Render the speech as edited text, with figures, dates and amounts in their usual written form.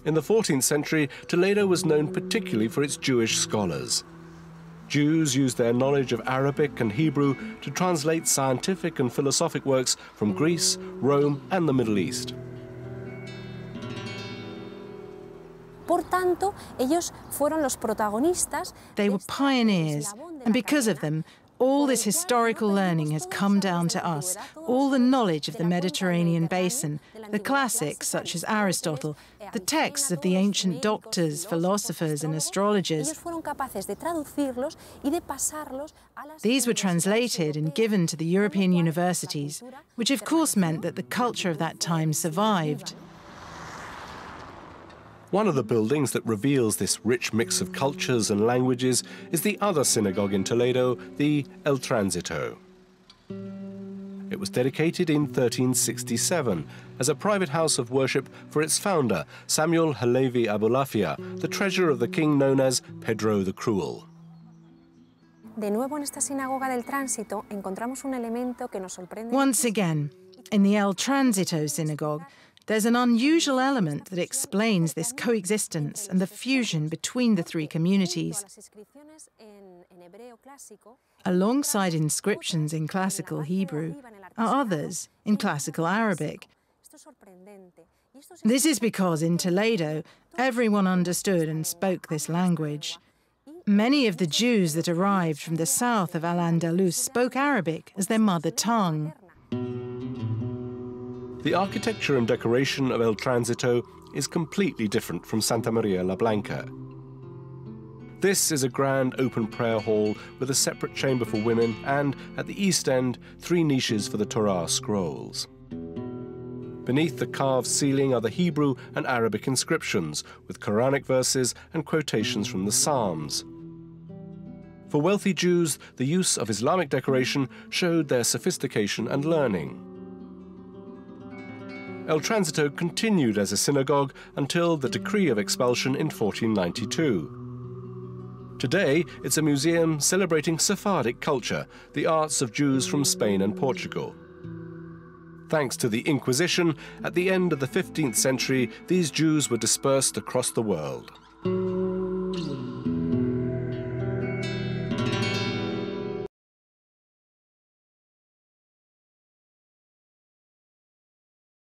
In the 14th century, Toledo was known particularly for its Jewish scholars. Jews used their knowledge of Arabic and Hebrew to translate scientific and philosophic works from Greece, Rome, and the Middle East. They were pioneers, and because of them, all this historical learning has come down to us, all the knowledge of the Mediterranean basin, the classics such as Aristotle, the texts of the ancient doctors, philosophers and astrologers. These were translated and given to the European universities, which of course meant that the culture of that time survived. One of the buildings that reveals this rich mix of cultures and languages is the other synagogue in Toledo, the El Tránsito. It was dedicated in 1367 as a private house of worship for its founder, Samuel Halevi Abulafia, the treasurer of the king known as Pedro the Cruel. Once again, in the El Tránsito synagogue, there's an unusual element that explains this coexistence and the fusion between the three communities. Alongside inscriptions in classical Hebrew are others in classical Arabic. This is because in Toledo, everyone understood and spoke this language. Many of the Jews that arrived from the south of Al-Andalus spoke Arabic as their mother tongue. The architecture and decoration of El Tránsito is completely different from Santa Maria la Blanca. This is a grand open prayer hall with a separate chamber for women and, at the east end, 3 niches for the Torah scrolls. Beneath the carved ceiling are the Hebrew and Arabic inscriptions, with Quranic verses and quotations from the Psalms. For wealthy Jews, the use of Islamic decoration showed their sophistication and learning. El Tránsito continued as a synagogue until the decree of expulsion in 1492. Today, it's a museum celebrating Sephardic culture, the arts of Jews from Spain and Portugal. Thanks to the Inquisition, at the end of the 15th century, these Jews were dispersed across the world.